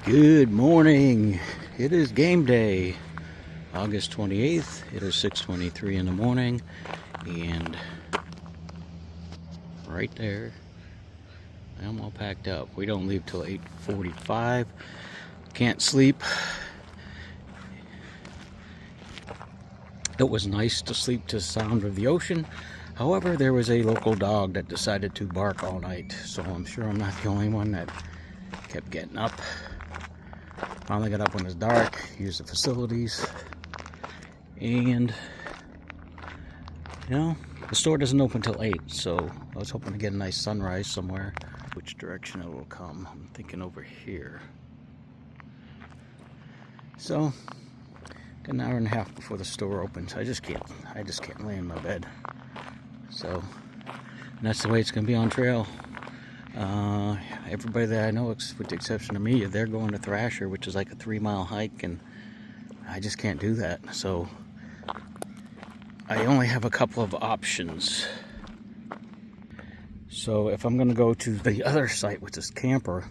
Good morning. It is game day, August 28th. It is 6:23 in the morning, and right there, I'm all packed up. We don't leave till 8:45. Can't sleep. It was nice to sleep to the sound of the ocean. However, there was a local dog that decided to bark all night, so I'm sure I'm not the only one that kept getting up. Finally got up when it was dark, used the facilities, and the store doesn't open till 8, so I was hoping to get a nice sunrise somewhere. Which direction it will come? I'm thinking over here. So, got an hour and a half before the store opens. I just can't lay in my bed. So, and that's the way it's gonna be on trail. Everybody that I know, with the exception of me, they're going to Thrasher, which is like a 3-mile hike, and I just can't do that. So I only have a couple of options. So if I'm going to go to the other site, which is Camper,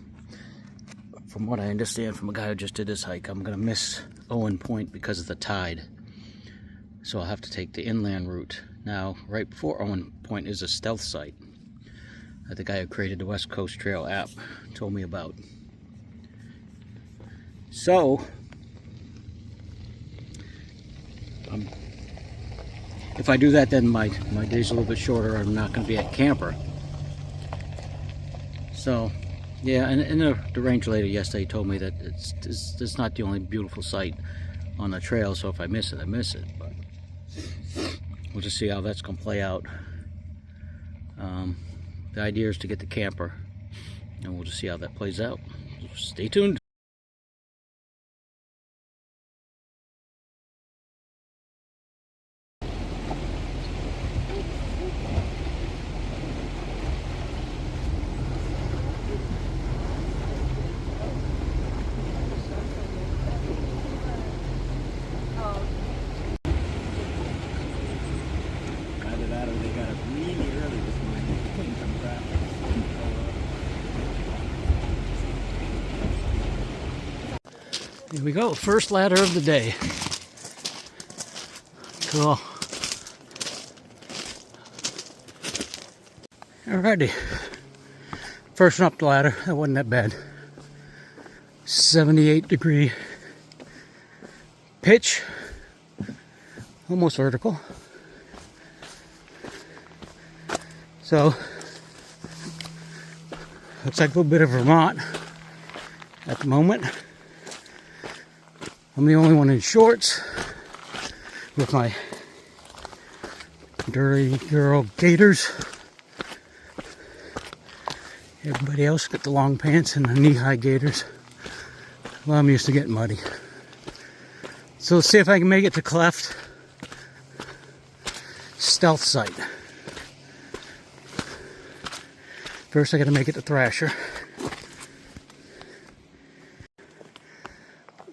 from what I understand from a guy who just did this hike, I'm going to miss Owen Point because of the tide. So I'll have to take the inland route. Now, right before Owen Point is a stealth site that the guy who created the West Coast Trail app told me about. So, if I do that, then my day's a little bit shorter. I'm not going to be at Camper. So, yeah, and the ranger lady yesterday told me that it's not the only beautiful sight on the trail, so if I miss it, I miss it. But we'll just see how that's going to play out. The idea is to get the Camper, and we'll just see how that plays out. Stay tuned. Either that or they got up really early this morning. Some traffic. Here we go, first ladder of the day. Cool. Alrighty. First one up the ladder, that wasn't that bad. 78-degree pitch, almost vertical. So, looks like a little bit of Vermont at the moment. I'm the only one in shorts with my dirty girl gaiters. Everybody else got the long pants and the knee-high gaiters. Well, I'm used to getting muddy. So let's see if I can make it to Cleft stealth site. First I gotta make it to Thrasher.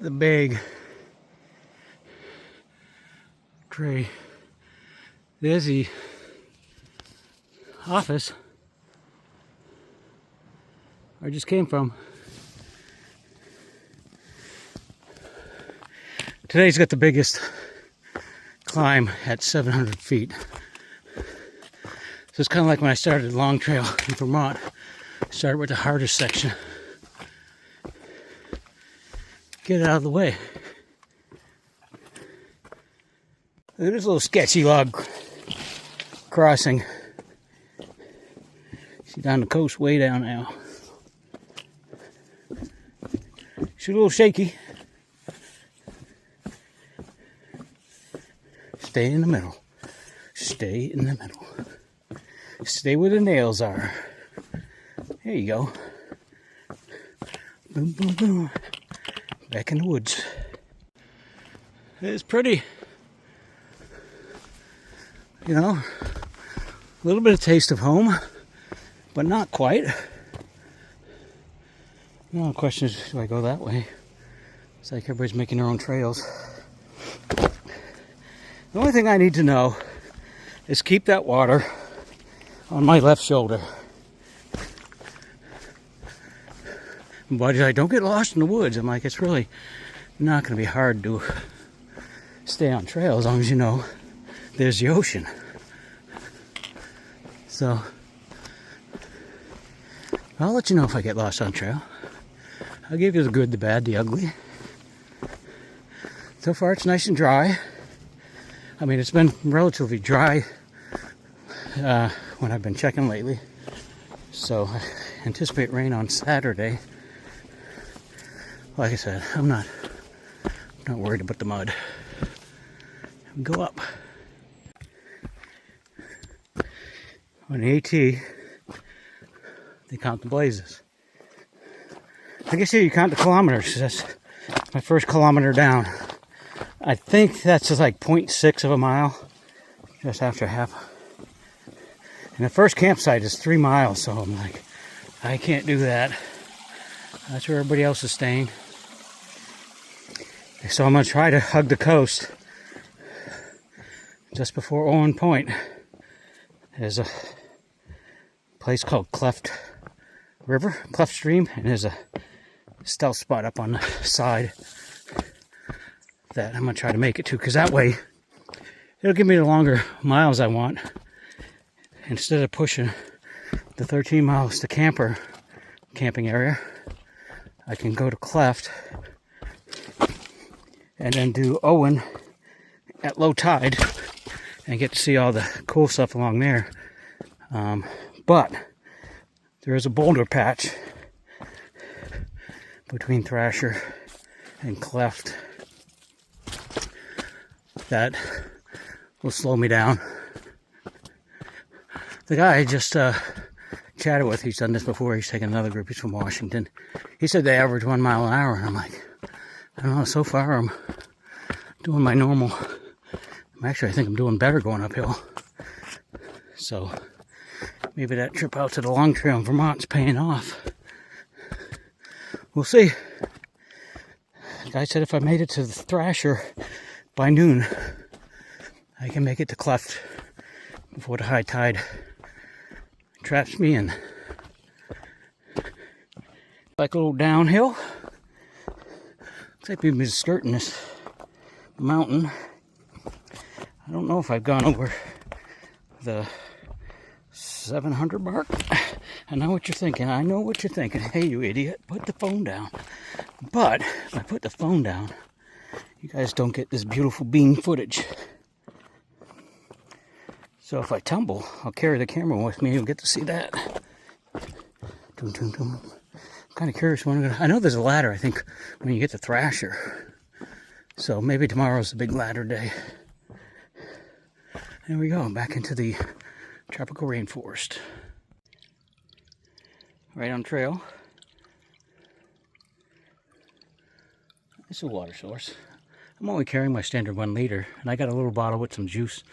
The big tray. There's the office I just came from. Today's got the biggest climb at 700 feet. So it's kind of like when I started Long Trail in Vermont. I started with the hardest section. Get it out of the way. Look at this little sketchy log crossing. See down the coast, way down now. She's a little shaky. Stay in the middle. Stay in the middle. Stay where the nails are. There you go. Boom, boom, boom. Back in the woods. It's pretty. You know, a little bit of taste of home, but not quite. Now the question is, do I go that way? It's like everybody's making their own trails. The only thing I need to know is keep that water on my left shoulder. But I don't get lost in the woods. I'm like, it's really not going to be hard to stay on trail as long as you know there's the ocean. So I'll let you know if I get lost on trail. I'll give you the good, the bad, the ugly. So far it's nice and dry. I mean, it's been relatively dry when I've been checking lately. So I anticipate rain on Saturday. Like I said, I'm not worried about the mud. Go up. On the AT, they count the blazes. I guess you count the kilometers. That's my first kilometer down. I think that's just like 0.6 of a mile, just after half. And the first campsite is 3 miles, so I'm like, I can't do that. That's where everybody else is staying. So I'm going to try to hug the coast. Just before Owen Point, there's a place called Cleft Stream, and there's a stealth spot up on the side that I'm going to try to make it to, because that way it'll give me the longer miles I want. Instead of pushing the 13 miles to camping area, I can go to Cleft and then do Owen at low tide and get to see all the cool stuff along there. But there is a boulder patch between Thrasher and Cleft that will slow me down. The guy I just chatted with, he's done this before, he's taken another group, he's from Washington. He said they average 1 mile an hour, and I'm like, I don't know, so far I'm doing my normal. Actually, I think I'm doing better going uphill. So maybe that trip out to the Long Trail in Vermont's paying off. We'll see. The guy said if I made it to the Thrasher by noon, I can make it to Cleft before the high tide traps me in. Like a little downhill. Looks like we've been skirting this mountain. I don't know if I've gone over the 700 mark. I know what you're thinking. I know what you're thinking. Hey, you idiot, put the phone down. But if I put the phone down, you guys don't get this beautiful bean footage. So if I tumble, I'll carry the camera with me and you'll get to see that. I'm kind of curious when I'm gonna. I know there's a ladder, I think, when you get to Thrasher. So maybe tomorrow's a big ladder day. There we go, back into the tropical rainforest. Right on trail. It's a water source. I'm only carrying my standard 1 liter, and I got a little bottle with some juice,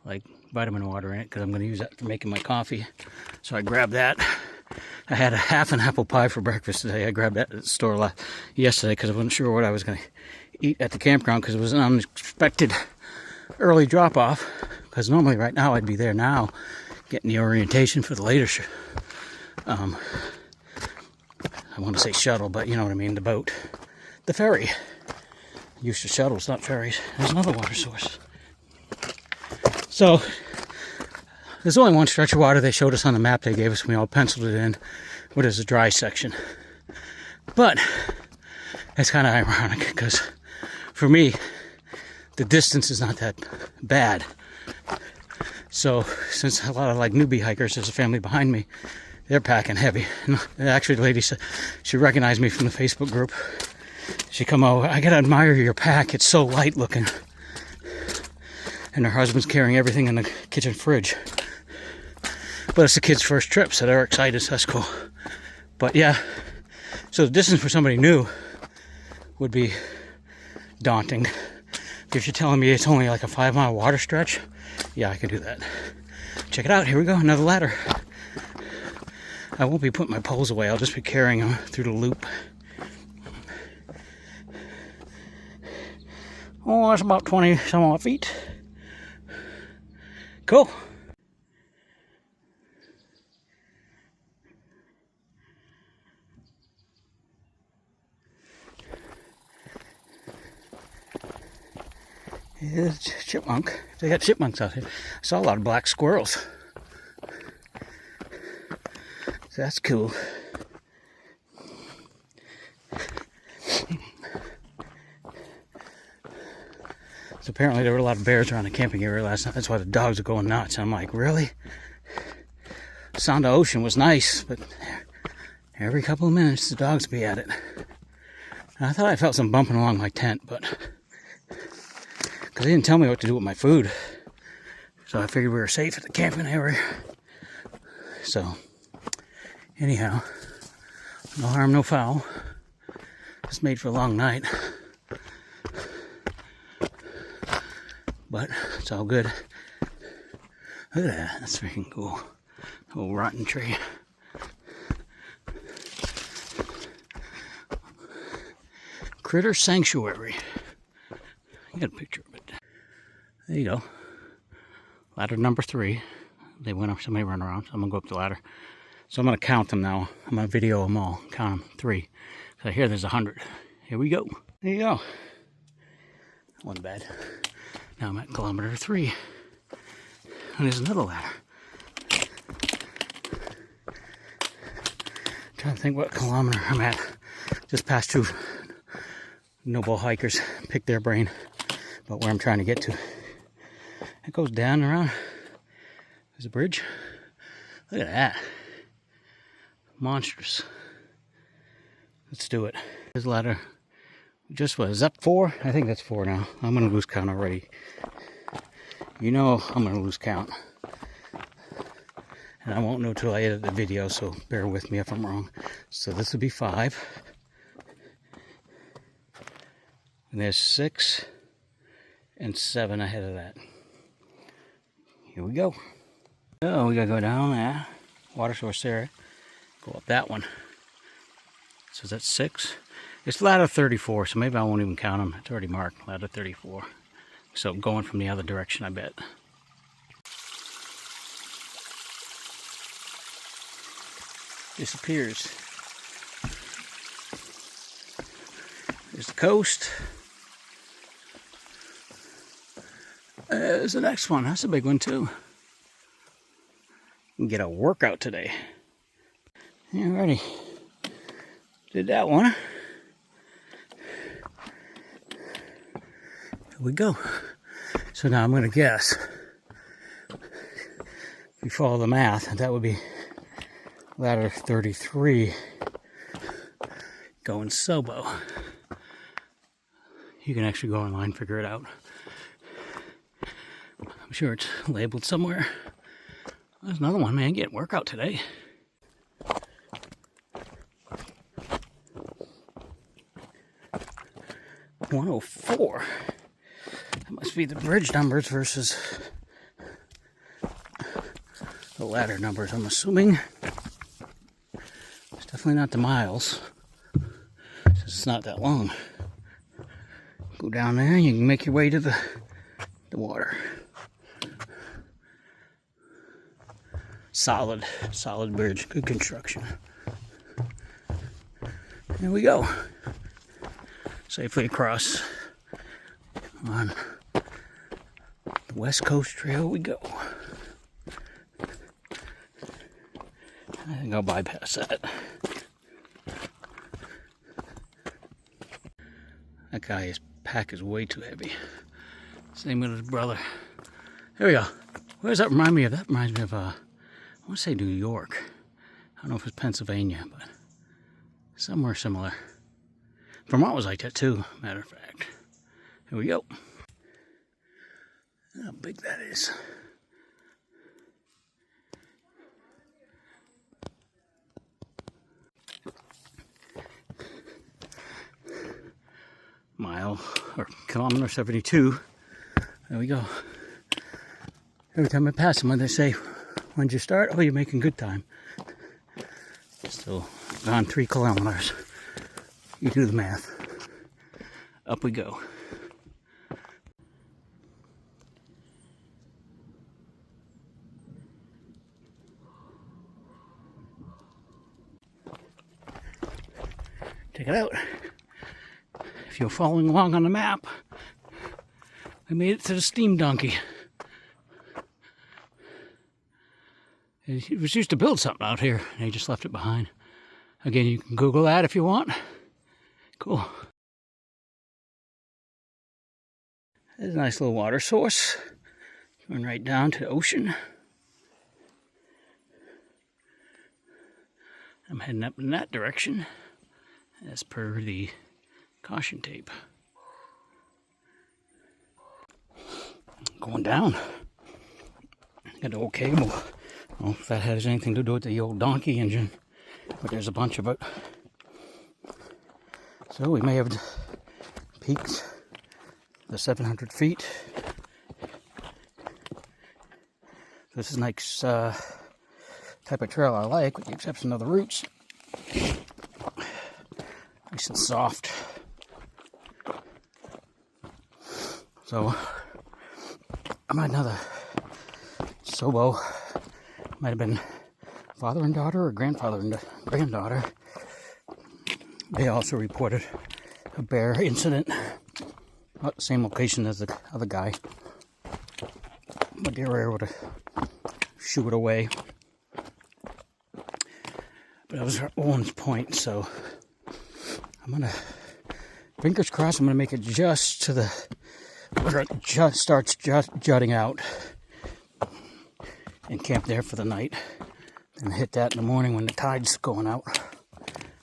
like vitamin water in it, because I'm going to use that for making my coffee. So I grabbed that. I had a half an apple pie for breakfast today. I grabbed that at the store yesterday because I wasn't sure what I was going to eat at the campground, because it was an unexpected early drop-off. Because normally right now I'd be there now getting the orientation for the later I want to say shuttle, but you know what I mean, the boat. The ferry. Used to shuttles, not ferries. There's another water source. So, there's only one stretch of water they showed us on the map they gave us, and we all penciled it in, what is the dry section. But, it's kind of ironic, because for me, the distance is not that bad. So, since a lot of like newbie hikers, there's a family behind me, they're packing heavy. And actually, the lady said, she recognized me from the Facebook group. She come over, I gotta admire your pack, it's so light looking. And her husband's carrying everything in the kitchen fridge. But it's the kid's first trip, so they're excited, so that's cool. But yeah, so the distance for somebody new would be daunting. If you're telling me it's only like a 5-mile water stretch, yeah, I can do that. Check it out, here we go, another ladder. I won't be putting my poles away, I'll just be carrying them through the loop. Oh, that's about 20 some odd feet. Cool. Yeah, chipmunk. They got chipmunks out here. I saw a lot of black squirrels. So that's cool. So apparently there were a lot of bears around the camping area last night. That's why the dogs are going nuts. I'm like, really? Sound of ocean was nice, but every couple of minutes the dogs be at it. And I thought I felt some bumping along my tent, but because they didn't tell me what to do with my food. So I figured we were safe at the camping area. So anyhow, no harm, no foul. It's made for a long night. But it's all good. Look at that. That's freaking cool. Old rotten tree. Critter Sanctuary. I got a picture of it. There you go. Ladder number 3. They went up, somebody run around. So I'm going to go up the ladder. So I'm going to count them now. I'm going to video them all. Count them. 3. So here there's 100. Here we go. There you go. Wasn't bad. Now I'm at kilometer 3. And there's another ladder. Trying to think what kilometer I'm at. Just past 2 noble hikers. Pick their brain about where I'm trying to get to. It goes down and around. There's a bridge. Look at that. Monstrous. Let's do it. This ladder just was up 4. I think that's 4 now. I'm going to lose count already. You know I'm going to lose count. And I won't know till I edit the video, so bear with me if I'm wrong. So this would be 5. And there's 6 and 7 ahead of that. Here we go. Oh, we gotta go down there. Water source there. Go up that one. So that's 6. It's ladder 34, so maybe I won't even count them. It's already marked, ladder 34. So going from the other direction, I bet. Disappears. There's the coast. There's the next one. That's a big one too. You can get a workout today. Alrighty. Did that one. Here we go. So now I'm going to guess. If you follow the math, that would be ladder 33 going Sobo. You can actually go online and figure it out. I'm sure it's labeled somewhere. There's another one, man. Getting workout today. $104. That must be the bridge numbers versus the ladder numbers, I'm assuming. It's definitely not the miles. It's not that long. Go down there and you can make your way to the water. Solid bridge. Good construction. Here we go. Safely across on the West Coast Trail we go. I think I'll bypass that. That guy, his pack is way too heavy. Same with his brother. Here we go. Where does that remind me of? That reminds me of, I want to say New York. I don't know if it's Pennsylvania, but somewhere similar. Vermont was like that too, matter of fact. Here we go. How big that is. Mile or kilometer 72. There we go. Every time I pass them, they say, when'd you start? Oh, you're making good time. Still gone 3 kilometers. You do the math. Up we go. Check it out. If you're following along on the map, We made it to the steam donkey. It was used to build something out here. They just left it behind. Again, you can Google that if you want. Cool. There's a nice little water source. Going right down to the ocean. I'm heading up in that direction as per the caution tape. Going down. Got the old cable. I don't know if that has anything to do with the old donkey engine, but there's a bunch of it. So we may have peaked the 700 feet. This is a nice type of trail I like, with the exception of the roots. Nice and soft. So I'm at another Sobo. Might have been father and daughter or grandfather and granddaughter. They also reported a bear incident at the same location as the other guy, but they were able to shoo it away. But that was Owens Point, so I'm gonna, fingers crossed, I'm gonna make it just to the, where it just starts jutting out, and camp there for the night, and hit that in the morning when the tide's going out.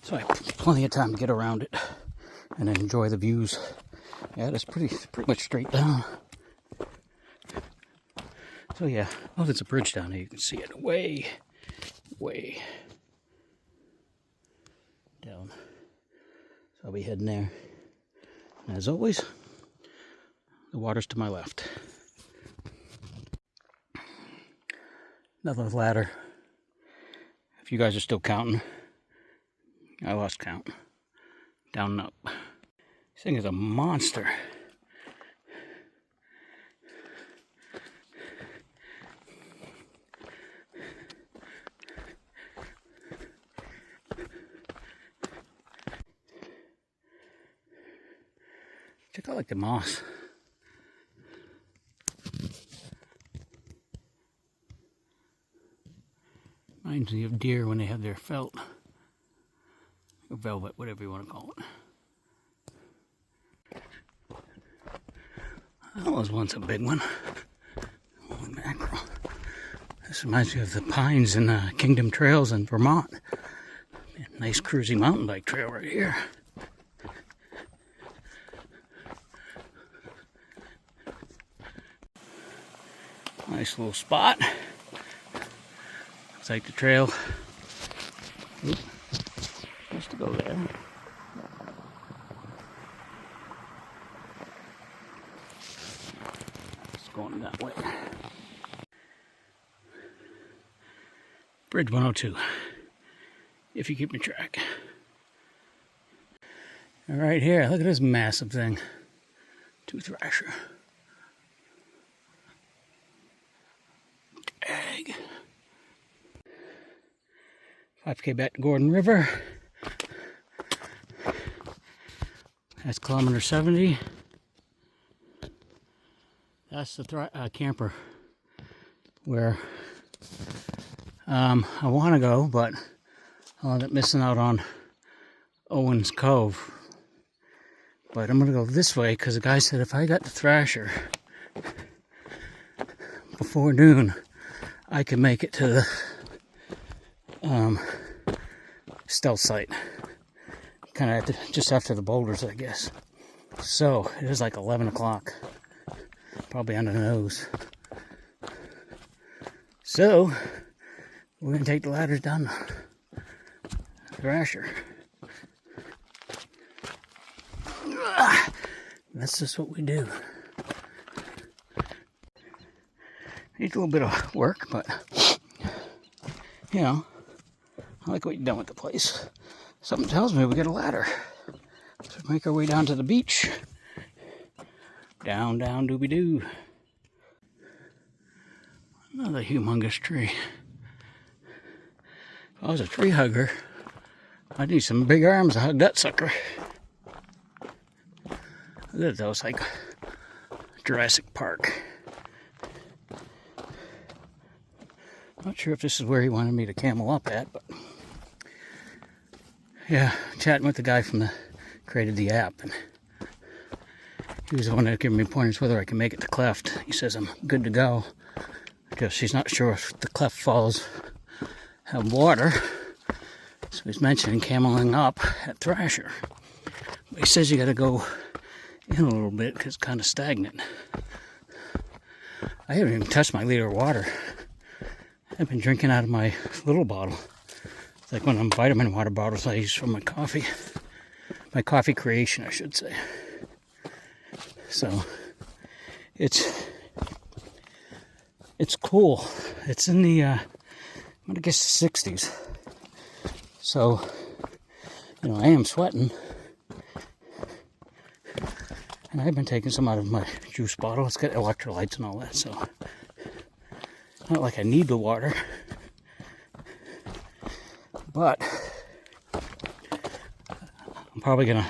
So I have plenty of time to get around it and enjoy the views. Yeah, it's pretty much straight down. So yeah, oh, there's a bridge down there. You can see it way down. So I'll be heading there. And as always, the water's to my left. Another ladder. If you guys are still counting, I lost count. Down and up. This thing is a monster. Check out like the moss. Reminds me of deer when they have their felt. Or velvet, whatever you want to call it. That was once a big one. Holy mackerel. This reminds me of the pines in Kingdom Trails in Vermont. Nice cruisy mountain bike trail right here. Nice little spot. Looks like the trail. Oop. Used to go there. It's going that way. Bridge 102. If you keep me track. And right here, look at this massive thing. Two thrasher. Egg. 5K back to Gordon River. That's kilometer 70. That's the camper where I want to go, but I'll end up missing out on Owens Cove. But I'm going to go this way because the guy said if I got the Thrasher before noon, I could make it to the stealth site. Kind of just after the boulders, I guess. So it is like 11 o'clock. Probably on the nose. So we're going to take the ladders down the Thrasher. That's just what we do. Needs a little bit of work, but you know, I like what you've done with the place. Something tells me we get a ladder. Let's make our way down to the beach. Down, doobie-doo. Another humongous tree. If I was a tree hugger, I'd need some big arms to hug that sucker. Look at those, like Jurassic Park. Not sure if this is where he wanted me to camel up at, but yeah, chatting with the guy from the created the app, and he was the one that gave me pointers whether I can make it to Cleft. He says I'm good to go. Just he's not sure if the Cleft Falls have water, so he's mentioning cameling up at Thrasher. But he says you got to go in a little bit because it's kind of stagnant. I haven't even touched my liter of water. I've been drinking out of my little bottle. It's like one of them vitamin water bottles I use for my coffee. My coffee creation, I should say. So, it's cool. It's in the, I'm gonna guess the 60s. So, you know, I am sweating. And I've been taking some out of my juice bottle. It's got electrolytes and all that, so not like I need the water. But I'm probably gonna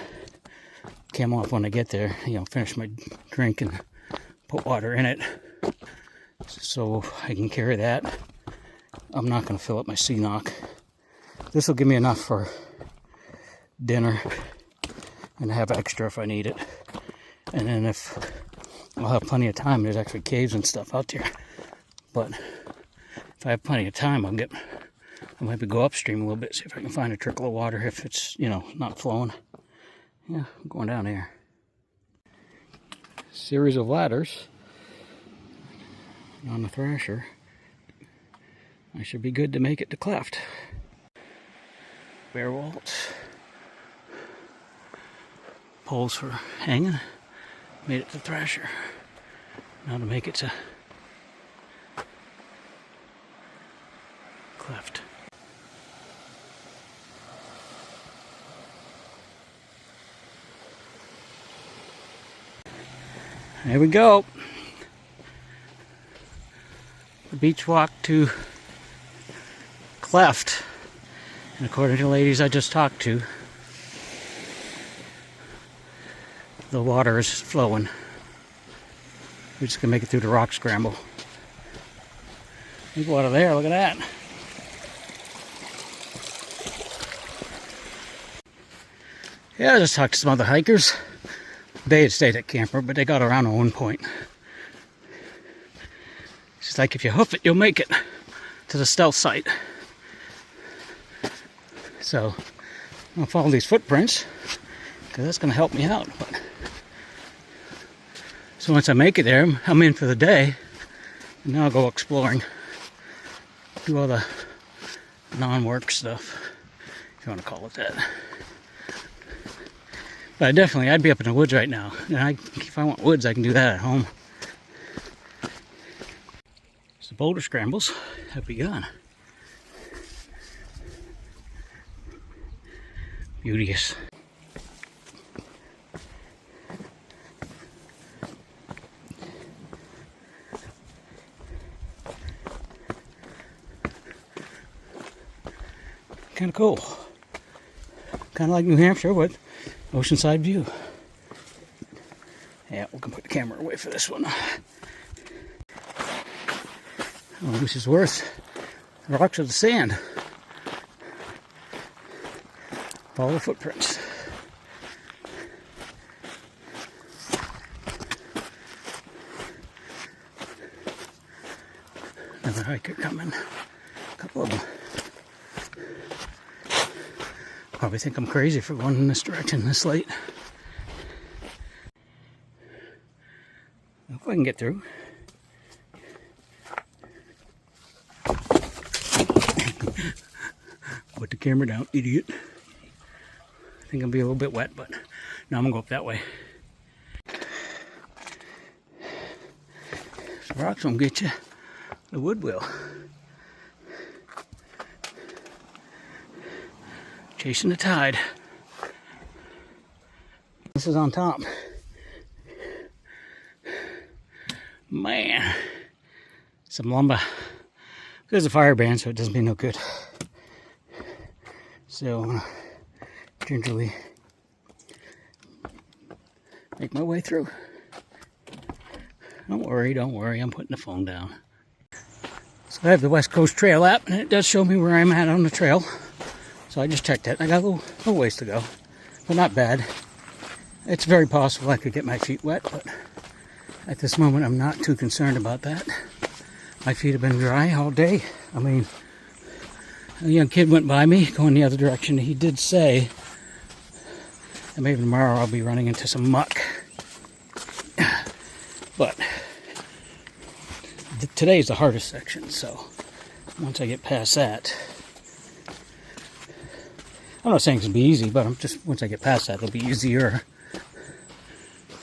camel up when I get there, you know, finish my drink and put water in it so I can carry that. I'm not gonna fill up my CNOC. This will give me enough for dinner and have extra if I need it. And then if I'll have plenty of time, there's actually caves and stuff out there. But if I have plenty of time, I'll maybe go upstream a little bit, see if I can find a trickle of water if it's, you know, not flowing. Yeah, I'm going down here. Series of ladders on the Thrasher. I should be good to make it to Cleft. Bare walls. Poles for hanging. Made it to Thrasher. Now to make it to Cleft. There we go. The beach walk to Cleft. And according to the ladies I just talked to, the water is flowing. We're just gonna make it through the rock scramble. There's water there, look at that. Yeah, I just talked to some other hikers. They had stayed at camper, but they got around at one point. It's like if you hoof it, you'll make it to the stealth site. So I'll follow these footprints because that's going to help me out. But so once I make it there, I'm in for the day, and now I'll go exploring, do all the non-work stuff, if you want to call it that. But I'd be up in the woods right now. And if I want woods, I can do that at home. So the boulder scrambles have begun. Beauteous. Kind of cool. Kind of like New Hampshire with oceanside view. Yeah, we can put the camera away for this one. Oh, this is worth the rocks or the sand. Follow the footprints. Another hiker coming. A couple of them. Probably think I'm crazy for going in this direction this late. If I can get through. Put the camera down, idiot. I think I'll be a little bit wet, but now I'm gonna go up that way. The rocks won't get you. The wood will. Chasing the tide. This is on top. Man. Some lumber. There's a fire ban, so it doesn't be no good. So I'm gonna gingerly make my way through. Don't worry, I'm putting the phone down. So I have the West Coast Trail app, and it does show me where I'm at on the trail. So I just checked it. I got a little ways to go, but not bad. It's very possible I could get my feet wet, but at this moment I'm not too concerned about that. My feet have been dry all day. I mean, a young kid went by me going the other direction. He did say that maybe tomorrow I'll be running into some muck. But today is the hardest section, so once I get past that, I'm not saying it's going to be easy, but once I get past that, it'll be easier.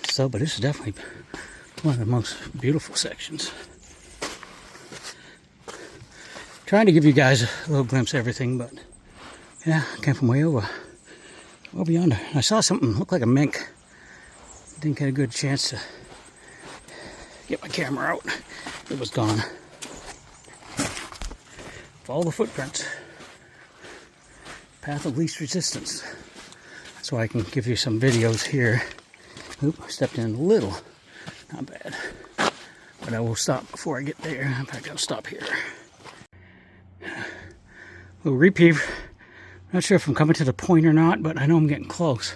So, but this is definitely one of the most beautiful sections. Trying to give you guys a little glimpse of everything, but yeah, I came from way over yonder. I saw something look like a mink. Didn't get a good chance to get my camera out. It was gone. Follow the footprints. Path of least resistance. So I can give you some videos here. Oop, I stepped in a little. Not bad. But I will stop before I get there. In fact, I'll stop here. A little reprieve. Not sure if I'm coming to the point or not, but I know I'm getting close.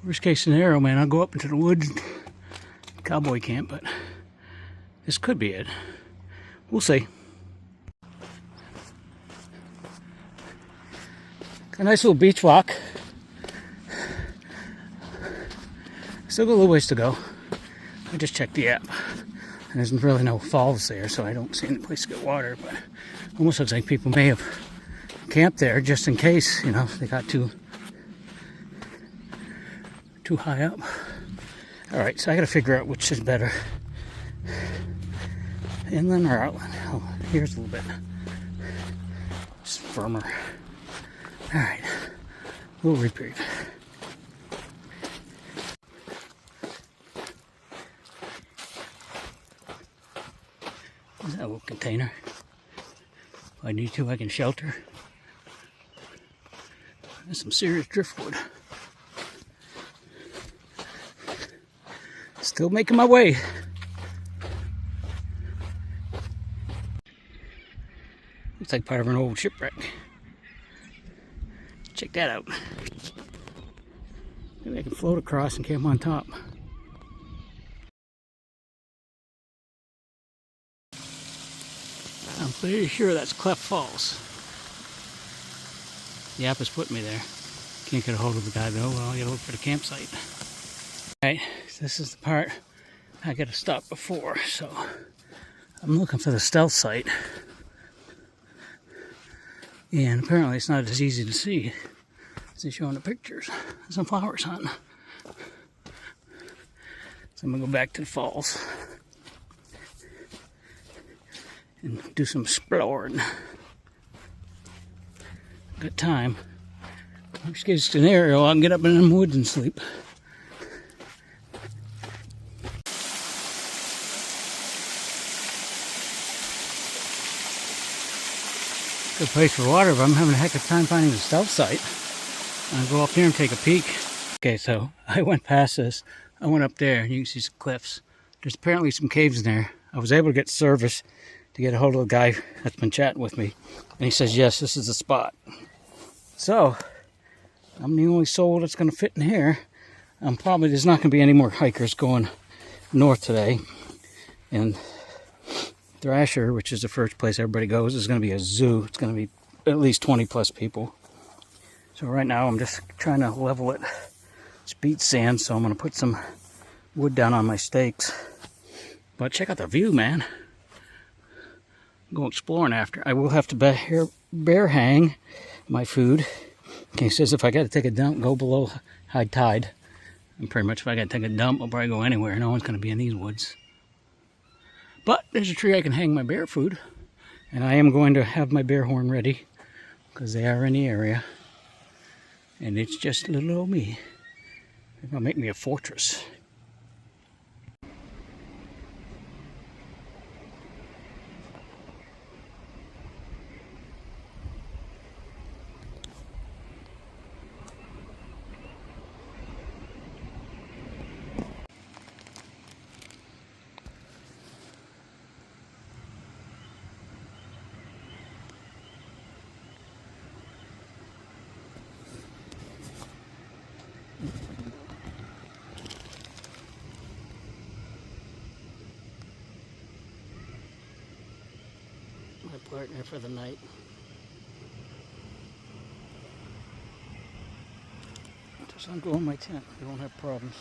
Worst case scenario, man, I'll go up into the woods, cowboy camp, but this could be it. We'll see. A nice little beach walk. Still got a little ways to go. I just checked the app. And there's really no falls there, so I don't see any place to get water, but almost looks like people may have camped there just in case, you know, they got too high up. Alright, so I gotta figure out which is better. Inland or outland? Oh, here's a little bit. It's firmer. Alright, a little reprieve. Is that a little container? If I need to, I can shelter. There's some serious driftwood. Still making my way. Looks like part of an old shipwreck. Check that out. Maybe I can float across and camp on top. I'm pretty sure that's Cleft Falls. The app has put me there. Can't get a hold of the guy though. Well, I gotta look for the campsite. Alright, so this is the part I gotta stop before. So I'm looking for the stealth site. And apparently it's not as easy to see as they show in the pictures. There's some flowers hunting. So I'm gonna go back to the falls and do some exploring. Good time. Worst case scenario, I can get up in the woods and sleep. Good place for water, but I'm having a heck of a time finding the stealth site. I'll go up here and take a peek. Okay, so I went past this. I went up there and you can see some cliffs. There's apparently some caves in there. I was able to get service to get a hold of the guy that's been chatting with me. And he says, yes, this is the spot. So, I'm the only soul that's going to fit in here. There's not going to be any more hikers going north today. And Thrasher, which is the first place everybody goes, is going to be a zoo. It's going to be at least 20 plus people. So right now I'm just trying to level it. It's beach sand, so I'm going to put some wood down on my stakes. But check out the view, man. Go exploring after. I will have to bear hang my food. Okay, it says if I got to take a dump, go below high tide. And pretty much if I got to take a dump, I'll probably go anywhere. No one's going to be in these woods. But there's a tree I can hang my bear food. And I am going to have my bear horn ready because they are in the area. And it's just little old me. They're going to make me a fortress. partner for the night. Just undo my tent. We won't have problems.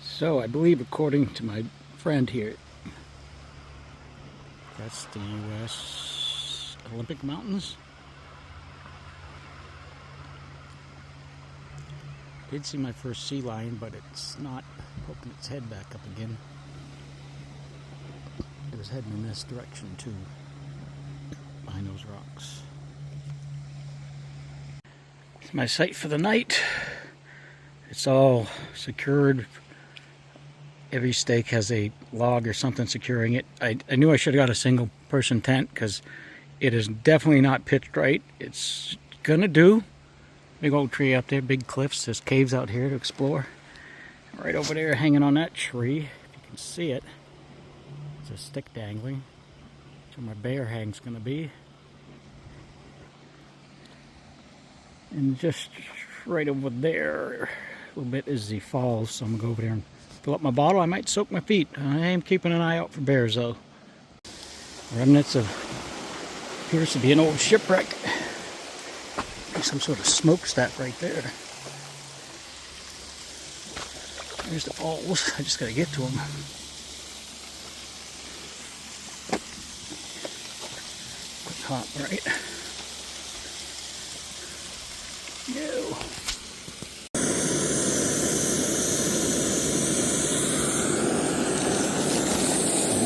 So I believe, according to my friend here, that's the U.S. Olympic Mountains. Did see my first sea lion, but it's not poking its head back up again. It was heading in this direction too, behind those rocks. It's my site for the night. It's all secured. Every stake has a log or something securing it. I knew I should have got a single person tent because it is definitely not pitched right. It's gonna do. Big old tree up there, big cliffs. There's caves out here to explore. Right over there hanging on that tree, if you can see it, it's a stick dangling. That's where my bear hang's gonna be. And just right over there a little bit is the falls, so I'm gonna go over there and fill up my bottle. I might soak my feet. I am keeping an eye out for bears though. Remnants of, appears to be an old shipwreck. Some sort of smokestack right there. There's the falls. I just gotta get to them. Quick hop, right? No.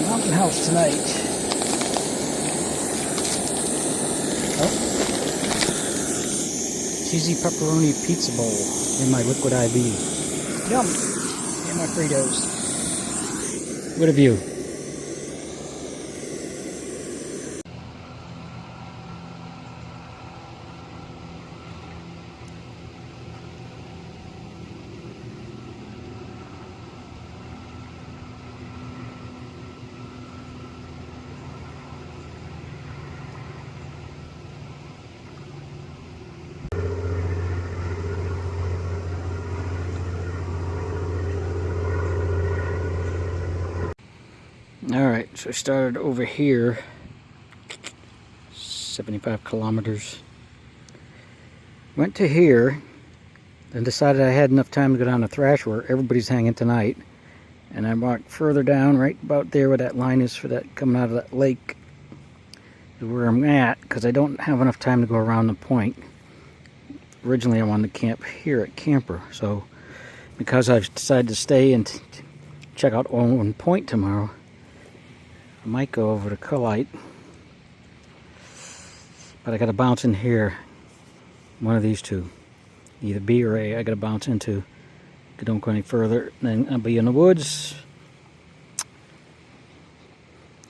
Mountain house tonight. Oh. Cheesy pepperoni pizza bowl in my liquid IV. Yum! And my Fritos. What a view. Alright, so I started over here, 75 kilometers. Went to here, then decided I had enough time to go down to Thrash where everybody's hanging tonight. And I walked further down, right about there where that line is for that coming out of that lake, is where I'm at, because I don't have enough time to go around the point. Originally I wanted to camp here at Camper, so because I've decided to stay and check out Owen Point tomorrow, I might go over to Colite, but I gotta bounce in here, one of these two, either B or A. I gotta bounce into. I don't go any further, then I'll be in the woods.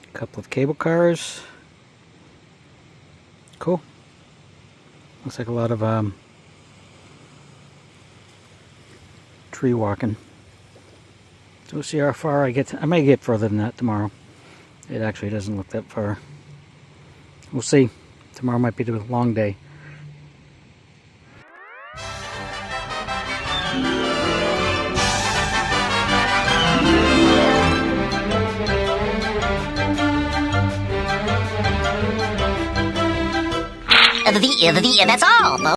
A couple of cable cars. Cool. Looks like a lot of tree walking. So we'll see how far I get. I may get further than that tomorrow. It actually doesn't look that far. We'll see. Tomorrow might be the long day. That's all, folks.